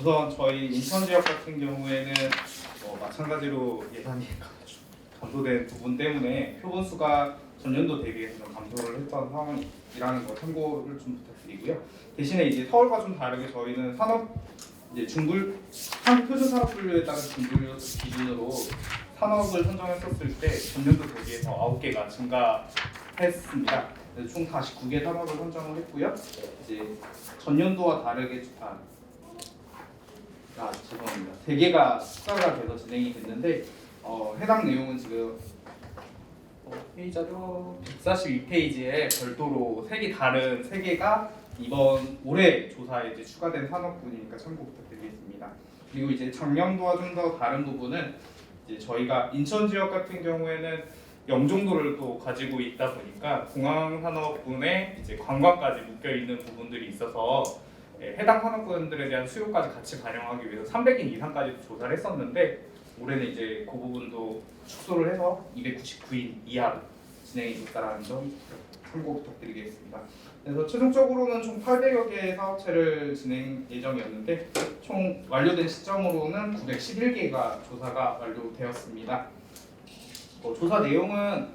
우선 저희 인천 지역 같은 경우에는 마찬가지로 예산이 감소된 부분 때문에 표본 수가 전년도 대비해서 좀 감소를 했던 상황이라는 거 참고를 좀 부탁드리고요. 대신에 이제 서울과 좀 다르게 저희는 산업 이제 한국 표준 산업 분류에 따른 중분류 기준으로 산업을 선정했었을 때 전년도 대비해서 9개가 증가했습니다. 그래서 총 49개 산업을 선정을 했고요. 이제 전년도와 다르게 죄송합니다. 3개가 추가가 돼서 진행이 됐는데 해당 내용은 지금 페이지 자료 142페이지에 별도로 다른 3개가 이번 올해 조사에 이제 추가된 산업군이니까 참고 부탁드리겠습니다. 그리고 이제 작년도와 좀 더 다른 부분은 이제 저희가 인천 지역 같은 경우에는 영종도를 또 가지고 있다 보니까 공항 산업군에 이제 관광까지 묶여 있는 부분들이 있어서 해당 산업군들에 대한 수요까지 같이 반영하기 위해서 300인 이상까지 조사를 했었는데 올해는 이제 그 부분도 축소를 해서 299인 이하로 진행이 됐다는 점 참고 부탁드리겠습니다. 그래서 최종적으로는 총 800여 개의 사업체를 진행 예정이었는데 총 완료된 시점으로는 911개가 조사가 완료되었습니다. 조사 내용은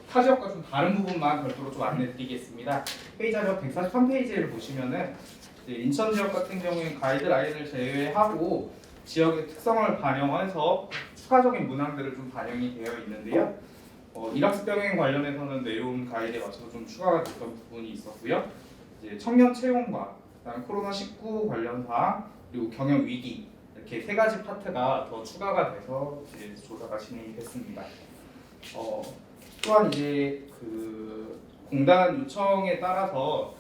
타 지역과 좀 다른 부분만 별도로 좀 안내드리겠습니다. 페이지 자료 143페이지를 보시면은 인천 지역 같은 경우에는 가이드라인을 제외하고 지역의 특성을 반영해서 추가적인 문항들을 좀 반영이 되어 있는데요. 일학습 병행 관련해서는 내용 가이드에 맞춰서 좀 추가가 됐던 부분이 있었고요. 이제 청년 채용과 그다음 코로나19 관련 사항 그리고 경영 위기 이렇게 3가지 파트가 더 추가가 돼서 이제 조사가 진행이 됐습니다. 또한 이제 그 공단 요청에 따라서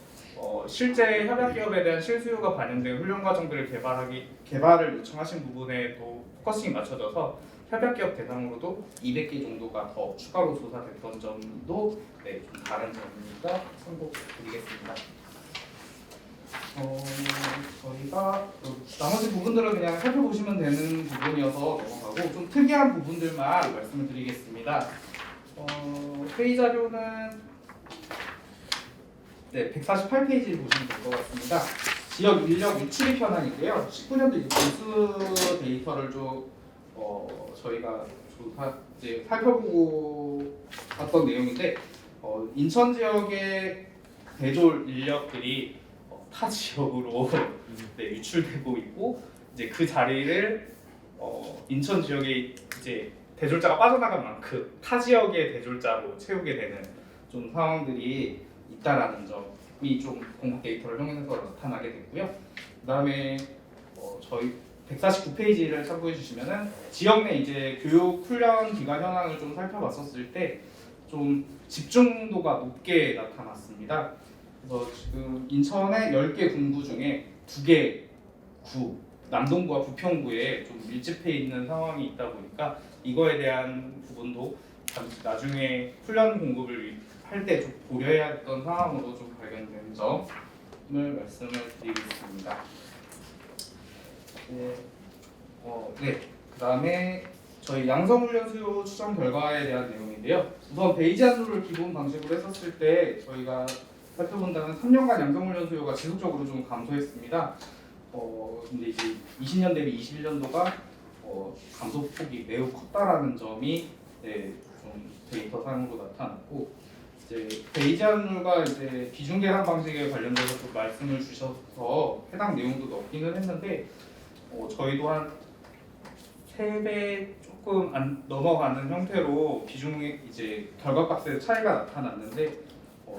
실제 협약 기업에 대한 실수요가 반영된 훈련 과정들을 개발을 요청하신 부분에 또 포커싱이 맞춰져서 협약 기업 대상으로도 200개 정도가 더 추가로 조사됐던 점도 좀 다른 점이니까 참고드리겠습니다. 저희가 나머지 부분들은 그냥 살펴보시면 되는 부분이어서 넘어가고 좀 특이한 부분들만 말씀을 드리겠습니다. 회의 자료는 148페이지를 보시면 될 것 같습니다. 지역 인력 유출입 현황인데요. 19년도 인수 데이터를 좀 저희가 살펴보고 봤던 내용인데 인천 지역의 대졸 인력들이 타 지역으로 유출되고 있고 이제 그 자리를 인천 지역에 이제 대졸자가 빠져나간 만큼 타 지역의 대졸자로 채우게 되는 좀 상황들이 있다라는 점이 좀 공급 데이터를 통해서 나타나게 됐고요. 그다음에 저희 149페이지를 참고해 주시면은 지역 내 이제 교육 훈련 기간 현황을 좀 살펴봤었을 때 좀 집중도가 높게 나타났습니다. 그래서 지금 인천의 10개 군구 중에 2개 구 남동구와 부평구에 좀 밀집해 있는 상황이 있다 보니까 이거에 대한 부분도 나중에 훈련 공급을 할 때 좀 고려해야 했던 상황으로 좀 발견된 점을 말씀을 드리겠습니다. 그다음에 저희 양성훈련 수요 추정 결과에 대한 내용인데요. 우선 베이지안도를 기본 방식으로 했었을 때 저희가 살펴본다면 3년간 양성훈련 수요가 지속적으로 좀 감소했습니다. 근데 이제 20년 대비 21년도가 감소폭이 매우 컸다라는 점이 좀 데이터상으로 나타났고 이제 베이지안룰과 이제 비중 계산 방식에 관련돼서 좀 말씀을 주셔서 해당 내용도 넣기는 했는데 저희도 한 3배 조금 안 넘어가는 형태로 비중이 이제 결과값에 차이가 나타났는데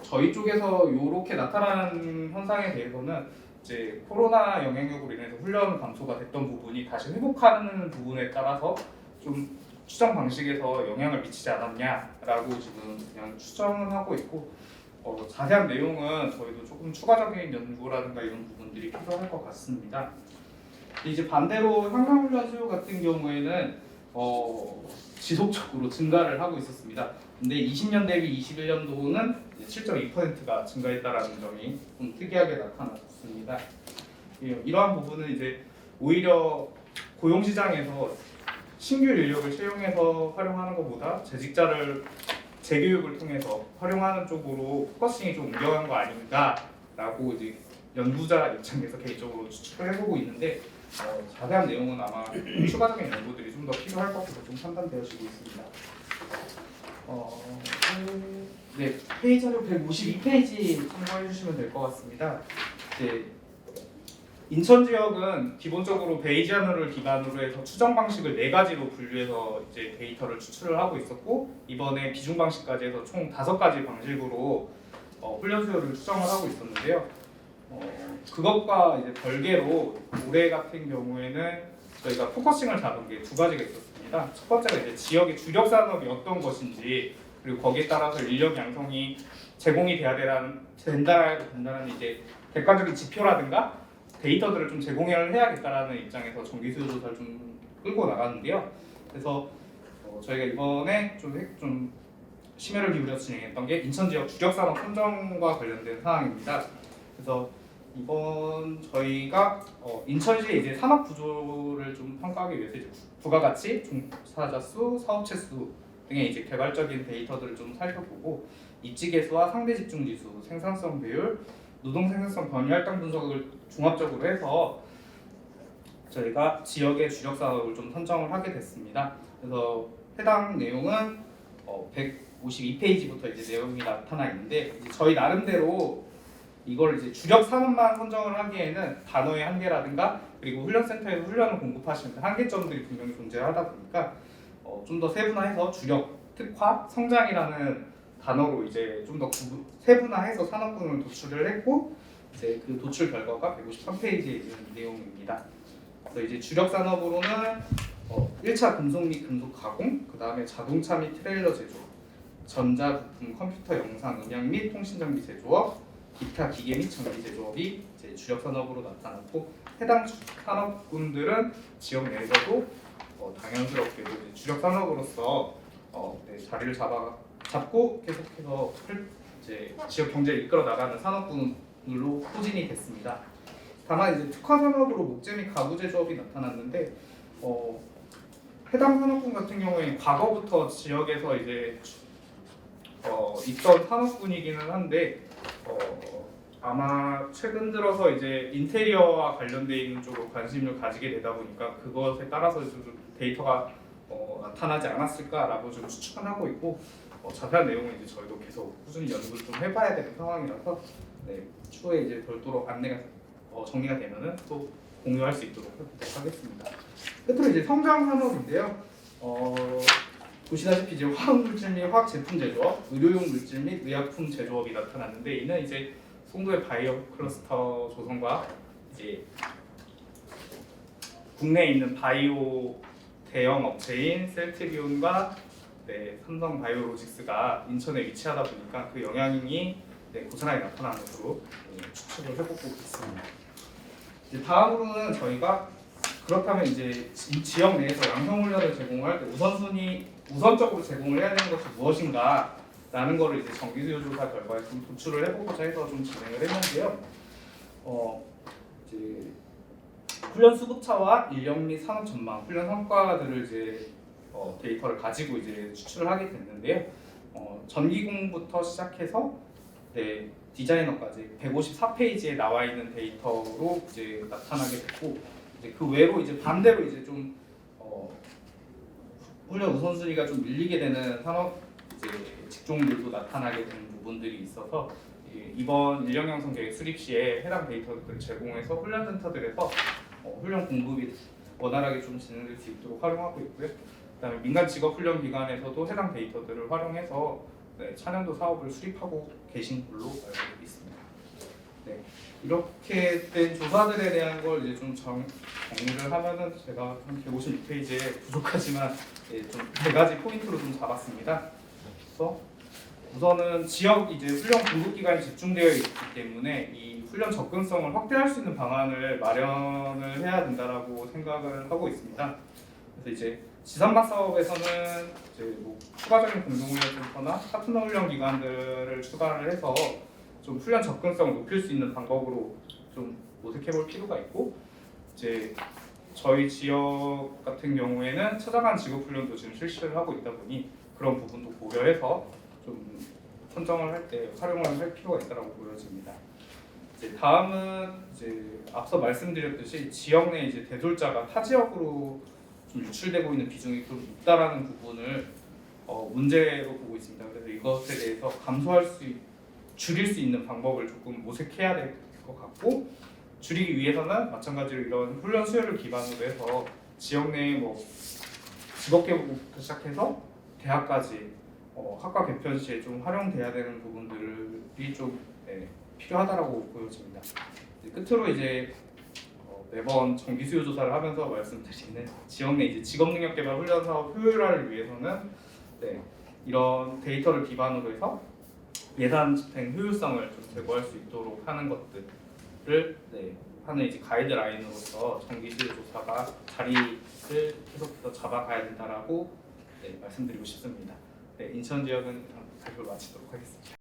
저희 쪽에서 이렇게 나타나는 현상에 대해서는 이제 코로나 영향력으로 인해서 훈련 감소가 됐던 부분이 다시 회복하는 부분에 따라서 좀 추정 방식에서 영향을 미치지 않았냐라고 지금 그냥 추정을 하고 있고 자세한 내용은 저희도 조금 추가적인 연구라든가 이런 부분들이 필요할 것 같습니다. 이제 반대로 상상훈련 수요 같은 경우에는 지속적으로 증가를 하고 있었습니다. 근데 20년 대비 21년도는 7.2%가 증가했다라는 점이 좀 특이하게 나타났습니다. 이러한 부분은 이제 오히려 고용시장에서 신규 인력을 채용해서 활용하는 것보다 재직자를 재교육을 통해서 활용하는 쪽으로 포커싱이 좀 옮겨간 거 아닌가라고 이제 연구자 입장에서 개인적으로 추측을 해보고 있는데 자세한 내용은 아마 추가적인 연구들이 좀 더 필요할 것으로 좀 판단되어지고 있습니다. 네, 페이지 자료 152페이지 참고해 주시면 될 것 같습니다. 이제 인천 지역은 기본적으로 베이지안을 기반으로 해서 추정 방식을 4가지로 분류해서 이제 데이터를 추출을 하고 있었고, 이번에 비중 방식까지 해서 총 5가지 방식으로 훈련 수요를 추정을 하고 있었는데요. 그것과 이제 별개로 올해 같은 경우에는 저희가 포커싱을 잡은 게 2가지가 있었습니다. 첫 번째가 이제 지역의 주력 산업이 어떤 것인지, 그리고 거기에 따라서 인력 양성이 제공이 된다는 이제 객관적인 지표라든가 데이터들을 좀 제공을 해야겠다라는 입장에서 정기 수요 조사를 좀 끌고 나갔는데요. 그래서 저희가 이번에 좀 심혈을 기울여서 진행했던 게 인천 지역 주력 산업 선정과 관련된 사항입니다. 그래서 이번 저희가 인천시의 이제 산업 구조를 좀 평가하기 위해서 이제 부가가치, 종사자 수, 사업체 수 등의 이제 개발적인 데이터들을 좀 살펴보고 입지 개수와 상대 집중 지수, 생산성 배율, 노동 생산성 변이 할당 분석을 종합적으로 해서 저희가 지역의 주력 산업을 좀 선정을 하게 됐습니다. 그래서 해당 내용은 152페이지부터 이제 내용이 나타나 있는데, 이제 저희 나름대로 이걸 이제 주력 산업만 선정을 하기에는 단어의 한계라든가 그리고 훈련센터에서 훈련을 공급하시는 한계점들이 분명히 존재하다 보니까 좀 더 세분화해서 주력, 특화, 성장이라는 단어로 이제 좀 더 세분화해서 산업군을 도출을 했고, 이제 그 도출 결과가 153페이지에 있는 내용입니다. 그래서 이제 주력 산업으로는 1차 금속 및 금속 가공, 그 다음에 자동차 및 트레일러 제조업, 전자 부품, 컴퓨터, 영상, 음향 및 통신 장비 제조업, 기타 기계 및 전기 제조업이 이제 주력 산업으로 나타났고, 해당 산업군들은 지역 내에서도 당연스럽게도 이제 주력 산업으로서 자리를 잡고 계속해서 이제 지역 경제를 이끌어 나가는 산업군으로 포진이 됐습니다. 다만 이제 특화 산업으로 목재 및 가구 제조업이 나타났는데 해당 산업군 같은 경우에는 과거부터 지역에서 이제 있던 산업군이기는 한데 아마 최근 들어서 이제 인테리어와 관련돼 있는 쪽으로 관심을 가지게 되다 보니까 그것에 따라서 좀 데이터가 나타나지 않았을까라고 좀 추측은 하고 있고, 자세한 내용은 이제 저희도 계속 꾸준히 연구를 좀 해봐야 되는 상황이라서 추후에 이제 별도로 안내가 정리가 되면은 또 공유할 수 있도록 하겠습니다. 끝으로 이제 성장 산업인데요. 보시다시피 이제 화학물질 및 화학 제품 제조업, 의료용 물질 및 의약품 제조업이 나타났는데, 이는 이제 송도의 바이오 클러스터 조성과 이제 국내에 있는 바이오 대형 업체인 셀트리온과 삼성 바이오로직스가 인천에 위치하다 보니까 그 영향이 고스란히 나타나는 것으로 추측을 해보고 있습니다. 이제 다음으로는 저희가 그렇다면 이제 지역 내에서 양성훈련을 제공할 때 우선적으로 제공을 해야 되는 것이 무엇인가 라는 거를 이제 정기수요 조사 결과에 좀 도출을 해보고자 해서 좀 진행을 했는데요. 이제 훈련 수급차와 인력 및 산업 전망, 훈련 성과들을 이제 데이터를 가지고 이제 추출을 하게 됐는데요. 전기공부터 시작해서 디자이너까지 154페이지에 나와 있는 데이터로 이제 나타나게 됐고, 이제 그 외로 이제 반대로 이제 좀 훈련 우선순위가 좀 밀리게 되는 산업 이제 직종들도 나타나게 되는 부분들이 있어서 이번 인력 양성 계획 수립 시에 해당 데이터들을 제공해서 훈련센터들에서 훈련 공급이 원활하게 좀 진행될 수 있도록 활용하고 있고요. 그다음에 민간 직업 훈련 기관에서도 해당 데이터들을 활용해서 차년도 사업을 수립하고 계신 걸로 알고 있습니다. 이렇게 된 조사들에 대한 걸 이제 좀 정리를 하면은 제가 한 156페이지에 부족하지만 좀 4가지 포인트로 좀 잡았습니다. 그래서 우선은 지역 이제 훈련 공급 기간이 집중되어 있기 때문에 이 훈련 접근성을 확대할 수 있는 방안을 마련을 해야 된다라고 생각을 하고 있습니다. 그래서 이제 지산막 사업에서는 이제 뭐 추가적인 공동훈련센터나 파트너 훈련 기관들을 추가를 해서 좀 훈련 접근성을 높일 수 있는 방법으로 좀 모색해볼 필요가 있고, 이제 저희 지역 같은 경우에는 찾아간 직업 훈련도 지금 실시를 하고 있다 보니 그런 부분도 고려해서 좀 선정을 할 때 활용을 할 필요가 있다고 보여집니다. 이제 다음은 이제 앞서 말씀드렸듯이 지역 내 이제 대졸자가 타 지역으로 좀 유출되고 있는 비중이 좀 있다라는 부분을 문제로 보고 있습니다. 그래서 이것에 대해서 줄일 수 있는 방법을 조금 모색해야 될 것 같고, 줄이기 위해서는 마찬가지로 이런 훈련 수요를 기반으로 해서 지역 내에 뭐 직업교육부터 시작해서 대학까지 학과 개편 시에 좀 활용돼야 되는 부분들이 좀 필요하다라고 보여집니다. 끝으로 이제 매번 정기 수요 조사를 하면서 말씀드리는 지역 내 이제 직업 능력 개발 훈련 사업 효율화를 위해서는 이런 데이터를 기반으로 해서 예산 집행 효율성을 좀 제고할 수 있도록 하는 것들을 하는 이제 가이드라인으로서 정기 수요 조사가 자리를 계속해서 잡아가야 된다라고 말씀드리고 싶습니다. 인천 지역은 발표를 마치도록 하겠습니다.